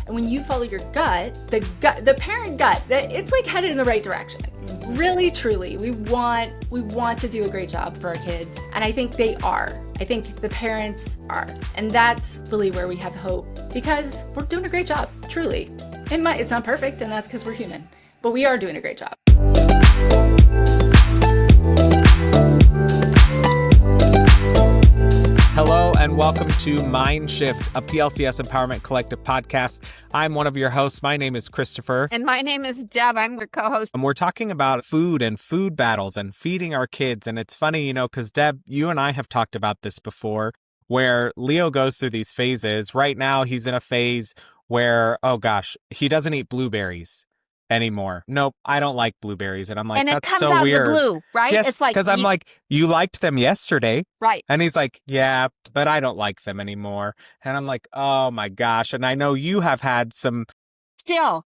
And when you follow your gut, the parent gut, it's like headed in the right direction. Really, truly, we want to do a great job for our kids. And I think they are. I think the parents are. And that's really where we have hope, because we're doing a great job, truly. It's not perfect, and that's because we're human, but we are doing a great job. Hello and welcome to Mindshift, a PLCS Empowerment Collective podcast. I'm one of your hosts. My name is Christopher. And my name is Deb. I'm your co-host. And we're talking about food and food battles and feeding our kids. And it's funny, because Deb, you and I have talked about this before, where Leo goes through these phases. Right now, he's in a phase where, he doesn't eat blueberries anymore. Nope, I don't like blueberries. And I'm like, that's so weird. And it comes out in the blue, right? Yes, it's like, because I'm like, you liked them yesterday. Right. And he's like, yeah, but I don't like them anymore. And I'm like, oh my gosh. And I know you have had some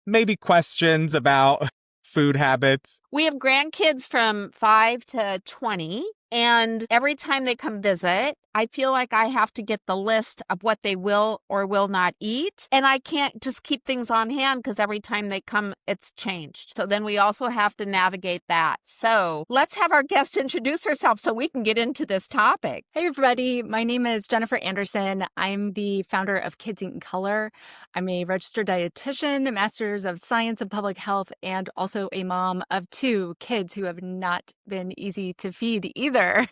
maybe questions about food habits. We have grandkids from 5 to 20. And every time they come visit, I feel like I have to get the list of what they will or will not eat. And I can't just keep things on hand because every time they come, it's changed. So then we also have to navigate that. So let's have our guest introduce herself so we can get into this topic. Hey, everybody. My name is Jennifer Anderson. I'm the founder of Kids Eat in Color. I'm a registered dietitian, a master's of science in public health, and also a mom of 2 kids who have not been easy to feed either,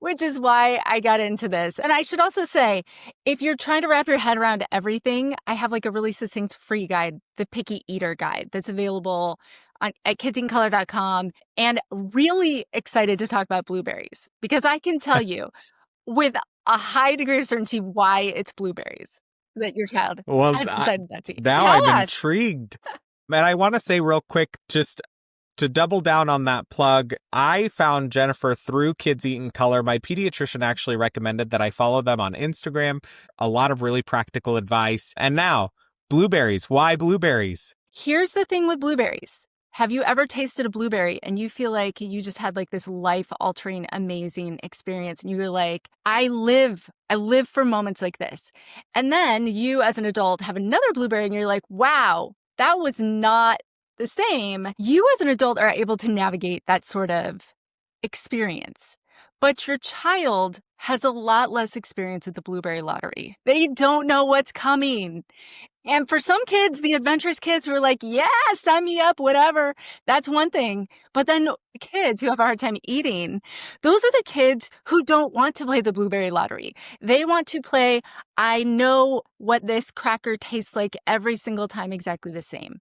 which is why I got into this. And I should also say, if you're trying to wrap your head around everything, I have like a really succinct free guide, the Picky Eater Guide, that's available at kidseatincolor.com, and really excited to talk about blueberries, because I can tell you with a high degree of certainty why it's blueberries that your child has decided not to eat. Now I'm intrigued. And I want to say real quick, just to double down on that plug, I found Jennifer through Kids Eat in Color. My pediatrician actually recommended that I follow them on Instagram. A lot of really practical advice. And now, blueberries. Why blueberries? Here's the thing with blueberries. Have you ever tasted a blueberry and you feel like you just had like this life-altering, amazing experience, and you were like, I live for moments like this. And then you as an adult have another blueberry and you're like, wow, that was not the same. You as an adult are able to navigate that sort of experience, but your child has a lot less experience with the blueberry lottery. They don't know what's coming. And for some kids, the adventurous kids who are like, yeah, sign me up, whatever, that's one thing. But then kids who have a hard time eating, those are the kids who don't want to play the blueberry lottery. They want to play, I know what this cracker tastes like every single time, exactly the same.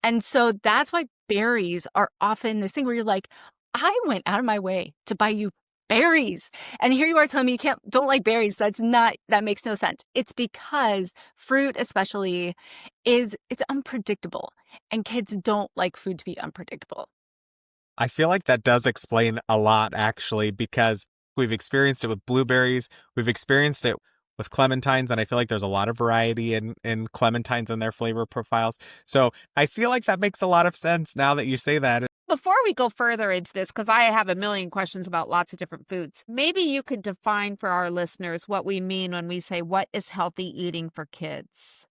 And so that's why berries are often this thing where you're like, I went out of my way to buy you berries. And here you are telling me you don't like berries. That makes no sense. It's because fruit especially it's unpredictable, and kids don't like food to be unpredictable. I feel like that does explain a lot, actually, because we've experienced it with blueberries. We've experienced it with clementines, and I feel like there's a lot of variety in clementines and their flavor profiles. So I feel like that makes a lot of sense now that you say that. Before we go further into this, because I have a million questions about lots of different foods, maybe you could define for our listeners what we mean when we say, what is healthy eating for kids?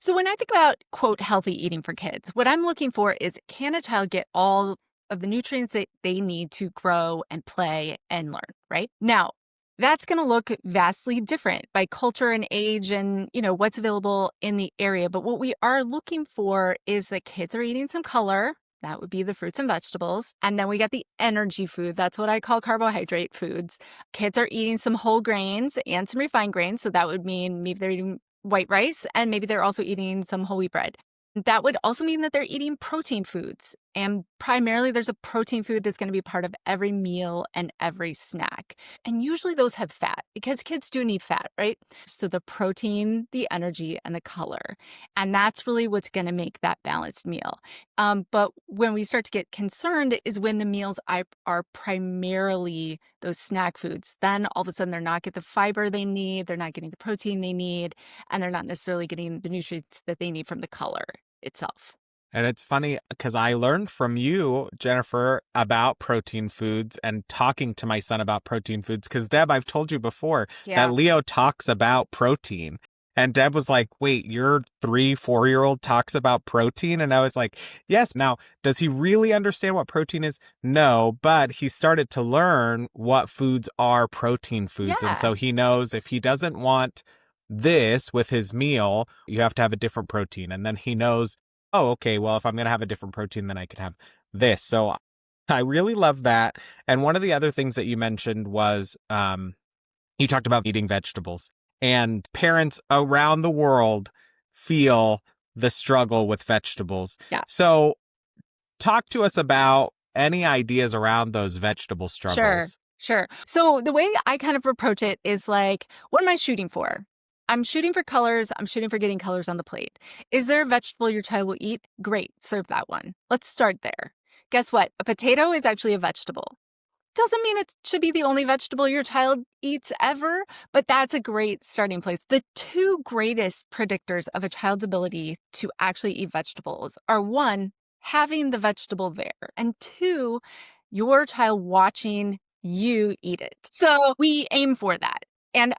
So when I think about, quote, healthy eating for kids, what I'm looking for is, can a child get all of the nutrients that they need to grow and play and learn, right? Now, that's going to look vastly different by culture and age and, what's available in the area. But what we are looking for is that kids are eating some color. That would be the fruits and vegetables. And then we got the energy food. That's what I call carbohydrate foods. Kids are eating some whole grains and some refined grains. So that would mean maybe they're eating white rice, and maybe they're also eating some whole wheat bread. That would also mean that they're eating protein foods. And primarily, there's a protein food that's going to be part of every meal and every snack. And usually those have fat, because kids do need fat, right? So the protein, the energy, and the color. And that's really what's going to make that balanced meal. But when we start to get concerned is when the meals are primarily those snack foods. Then all of a sudden, they're not getting the fiber they need, they're not getting the protein they need, and they're not necessarily getting the nutrients that they need from the color itself. And it's funny because I learned from you, Jennifer, about protein foods and talking to my son about protein foods. Because Deb, I've told you before that Leo talks about protein. And Deb was like, wait, your 3, 4-year-old talks about protein? And I was like, yes. Now, does he really understand what protein is? No, but he started to learn what foods are protein foods. And Yeah. so he knows if he doesn't want this with his meal, you have to have a different protein. And then he knows, oh, okay, well, if I'm going to have a different protein, then I could have this. So I really love that. And one of the other things that you mentioned was you talked about eating vegetables. And parents around the world feel the struggle with vegetables. Yeah. So talk to us about any ideas around those vegetable struggles. Sure. So the way I kind of approach it is like, what am I shooting for? I'm shooting for colors. I'm shooting for getting colors on the plate. Is there a vegetable your child will eat? Great, serve that one. Let's start there. Guess what? A potato is actually a vegetable. Doesn't mean it should be the only vegetable your child eats ever, but that's a great starting place. The two greatest predictors of a child's ability to actually eat vegetables are, one, having the vegetable there, and two, your child watching you eat it. So we aim for that. And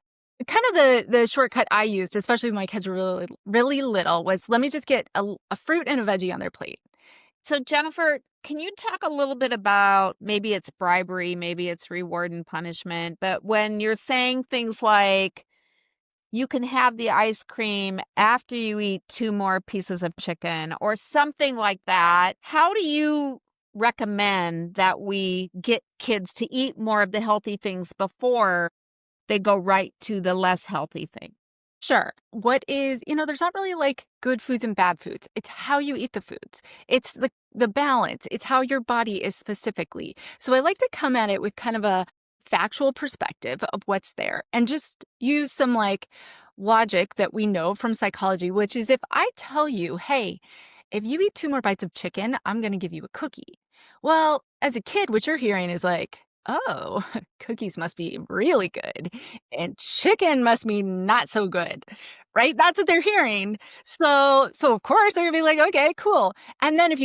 kind of the shortcut I used, especially when my kids were really, really little, was let me just get a fruit and a veggie on their plate. So, Jennifer, can you talk a little bit about, maybe it's bribery, maybe it's reward and punishment, but when you're saying things like, you can have the ice cream after you eat 2 more pieces of chicken or something like that, how do you recommend that we get kids to eat more of the healthy things before they go right to the less healthy thing? Sure. What is, there's not really like good foods and bad foods. It's how you eat the foods. It's the balance. It's how your body is specifically. So I like to come at it with kind of a factual perspective of what's there and just use some like logic that we know from psychology, which is if I tell you, hey, if you eat 2 more bites of chicken, I'm going to give you a cookie. Well, as a kid, what you're hearing is like, oh, cookies must be really good and chicken must be not so good, right? That's what they're hearing. So of course they're gonna be like, okay, cool. And then if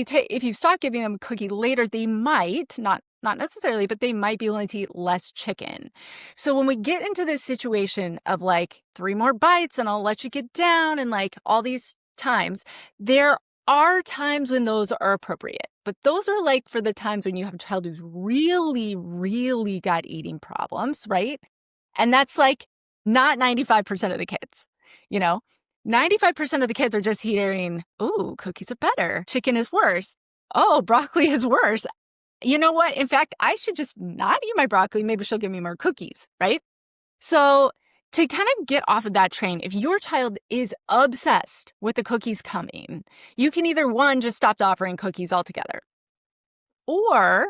you stop giving them a cookie later, they might not necessarily, but they might be willing to eat less chicken. So when we get into this situation of like 3 more bites and I'll let you get down and like all these times, there are times when those are appropriate, but those are like for the times when you have a child who's really, really got eating problems, right? And that's like not 95% of the kids, 95% of the kids are just hearing, ooh, cookies are better. Chicken is worse. Oh, broccoli is worse. You know what? In fact, I should just not eat my broccoli. Maybe she'll give me more cookies, right? So to kind of get off of that train, if your child is obsessed with the cookies coming, you can either, one, just stop offering cookies altogether. Or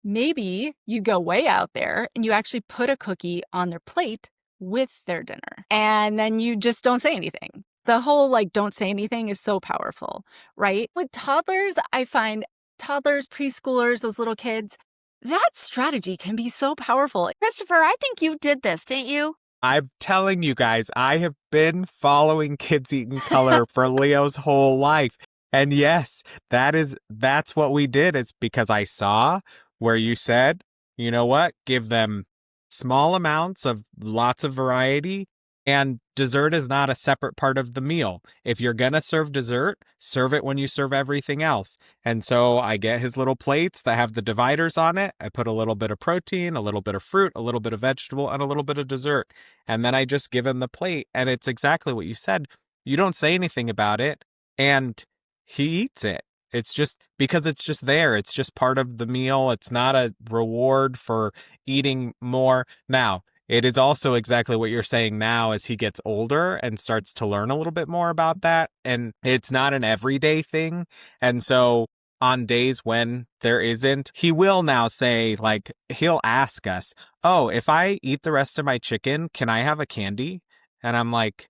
maybe you go way out there and you actually put a cookie on their plate with their dinner. And then you just don't say anything. The whole like don't say anything is so powerful, right? With toddlers, I find toddlers, preschoolers, those little kids, that strategy can be so powerful. Christopher, I think you did this, didn't you? I'm telling you guys, I have been following Kids Eating Color for Leo's whole life. And yes, that's what we did, is because I saw where you said, you know what, give them small amounts of lots of variety, and dessert is not a separate part of the meal. If you're going to serve dessert, serve it when you serve everything else. And so I get his little plates that have the dividers on it. I put a little bit of protein, a little bit of fruit, a little bit of vegetable, and a little bit of dessert. And then I just give him the plate. And it's exactly what you said. You don't say anything about it, and he eats it. It's just because it's just there. It's just part of the meal. It's not a reward for eating more. Now, it is also exactly what you're saying now as he gets older and starts to learn a little bit more about that. And it's not an everyday thing. And so on days when there isn't, he will now say, like, he'll ask us, oh, if I eat the rest of my chicken, can I have a candy? And I'm like,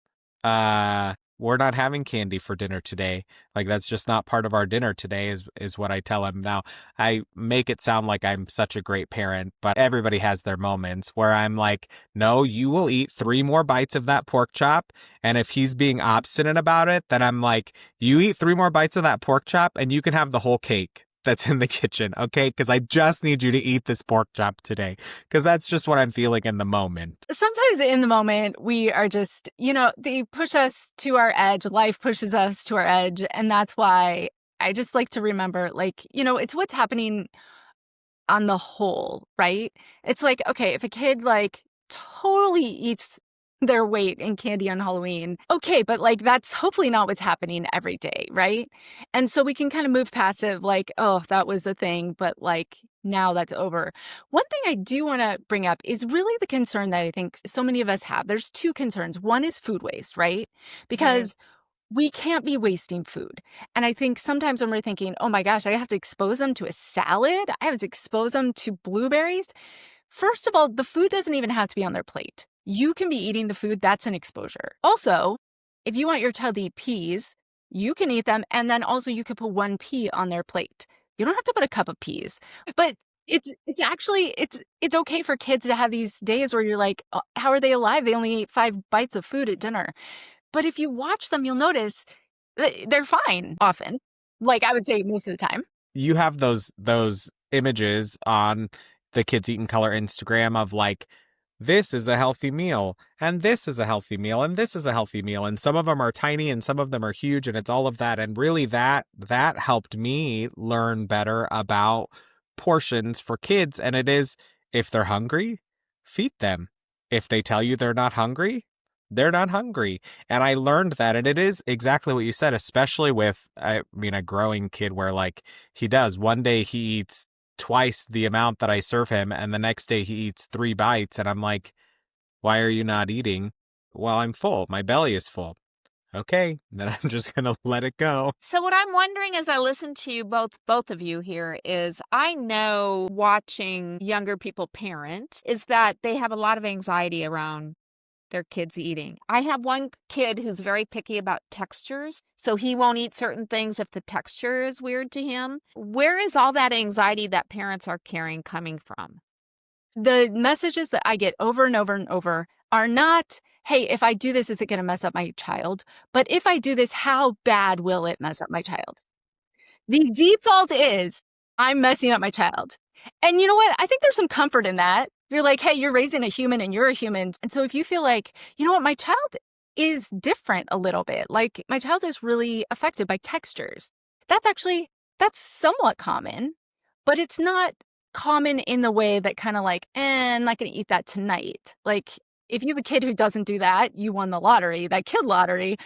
we're not having candy for dinner today. Like, that's just not part of our dinner today is what I tell him. Now, I make it sound like I'm such a great parent, but everybody has their moments where I'm like, no, you will eat 3 more bites of that pork chop. And if he's being obstinate about it, then I'm like, you eat 3 more bites of that pork chop and you can have the whole cake. that's in the kitchen, okay? Because I just need you to eat this pork chop today, because that's just what I'm feeling in the moment. Sometimes in the moment, we are just, they push us to our edge. Life pushes us to our edge. And that's why I just like to remember, it's what's happening on the whole, right? It's like, okay, if a kid totally eats their weight in candy on Halloween, okay, but that's hopefully not what's happening every day, right? And so we can kind of move past it oh, that was a thing, but now that's over. One thing I do want to bring up is really the concern that I think so many of us have. There's two concerns. One is food waste, right? Because we can't be wasting food. And I think sometimes when we're thinking, oh my gosh, I have to expose them to a salad, I have to expose them to blueberries. First of all, the food doesn't even have to be on their plate. You can be eating the food, that's an exposure. Also, if you want your child to eat peas, you can eat them, and then also you could put one pea on their plate. You don't have to put a cup of peas. But it's actually it's okay for kids to have these days where you're like, how are they alive? They only ate 5 bites of food at dinner. But if you watch them, you'll notice they're fine often. I would say most of the time. You have those images on the Kids Eat in Color Instagram of this is a healthy meal, and this is a healthy meal, and this is a healthy meal. And some of them are tiny and some of them are huge, and it's all of that. And really that helped me learn better about portions for kids. And it is, if they're hungry, feed them. If they tell you they're not hungry, they're not hungry. And I learned that. And it is exactly what you said, especially with, a growing kid where he does. One day he eats twice the amount that I serve him, and the next day he eats 3 bites, and I'm like, why are you not eating? Well, I'm full. My belly is full. Okay, then I'm just gonna let it go. So what I'm wondering as I listen to you both of you here is, I know watching younger people parent is that they have a lot of anxiety around their kids eating. I have one kid who's very picky about textures, so he won't eat certain things if the texture is weird to him. Where is all that anxiety that parents are carrying coming from? The messages that I get over and over and over are not, hey, if I do this, is it going to mess up my child? But if I do this, how bad will it mess up my child? The default is, I'm messing up my child. And you know what? I think there's some comfort in that. You're like, hey, you're raising a human and you're a human. And so if you feel like, you know what, my child is different a little bit, my child is really affected by textures. That's somewhat common, but it's not common in the way that kind of I'm not going to eat that tonight. If you have a kid who doesn't do that, you won the lottery, that kid lottery.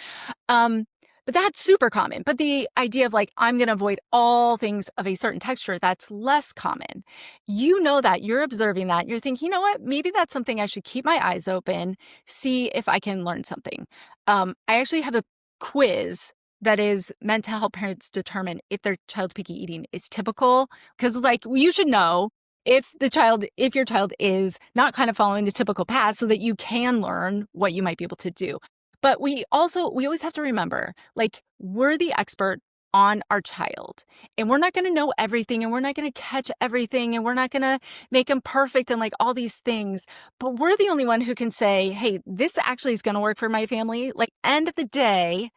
But that's super common. But the idea of I'm going to avoid all things of a certain texture, that's less common. You know that, you're observing that, you're thinking, you know what, maybe that's something I should keep my eyes open, see if I can learn something. I actually have a quiz that is meant to help parents determine if their child's picky eating is typical. Because you should know if your child is not kind of following the typical path so that you can learn what you might be able to do. But we always have to remember, we're the expert on our child, and we're not going to know everything, and we're not going to catch everything, and we're not going to make them perfect and all these things. But we're the only one who can say, hey, this actually is going to work for my family. End of the day,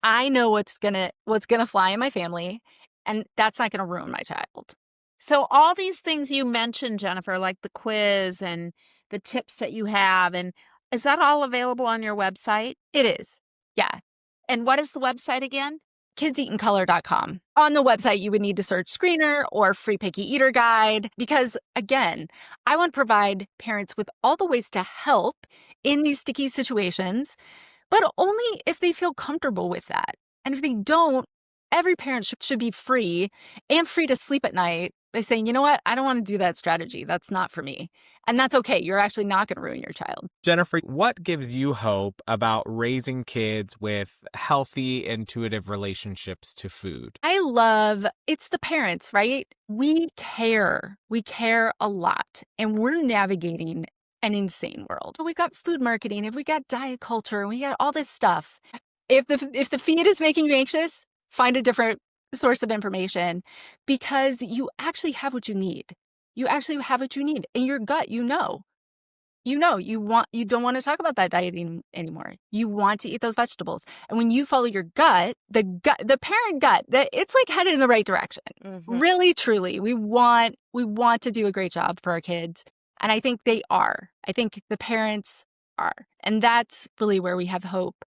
I know what's going to fly in my family, and that's not going to ruin my child. So all these things you mentioned, Jennifer, like the quiz and the tips that you have, and is that all available on your website? It is. Yeah. And what is the website again? kidseatincolor.com. On the website, you would need to search screener or free picky eater guide, because again, I want to provide parents with all the ways to help in these sticky situations, but only if they feel comfortable with that. And if they don't, every parent should be free to sleep at night by saying, you know what, I don't want to do that strategy. That's not for me. And that's okay. You're actually not going to ruin your child. Jennifer, what gives you hope about raising kids with healthy, intuitive relationships to food? It's the parents, right? We care. We care a lot. And we're navigating an insane world. We've got food marketing, if we got diet culture, we got all this stuff. If the feed is making you anxious, find a different source of information, because you actually have what you need. You actually have what you need. In your gut, you know. you don't want to talk about that dieting anymore. You want to eat those vegetables. And when you follow your gut, the parent gut, that it's like headed in the right direction. Really, truly. We want to do a great job for our kids. And I think they are. I think the parents are. And that's really where we have hope,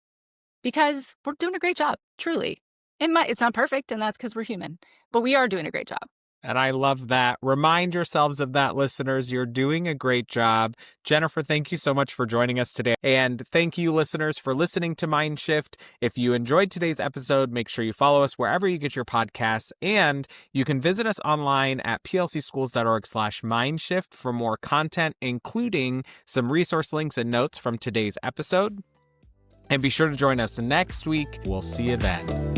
because we're doing a great job, truly. It's not perfect, and that's because we're human, but we are doing a great job. And I love that. Remind yourselves of that, listeners. You're doing a great job. Jennifer, thank you so much for joining us today. And thank you, listeners, for listening to Mindshift. If you enjoyed today's episode, make sure you follow us wherever you get your podcasts. And you can visit us online at plcschools.org/Mindshift for more content, including some resource links and notes from today's episode. And be sure to join us next week. We'll see you then.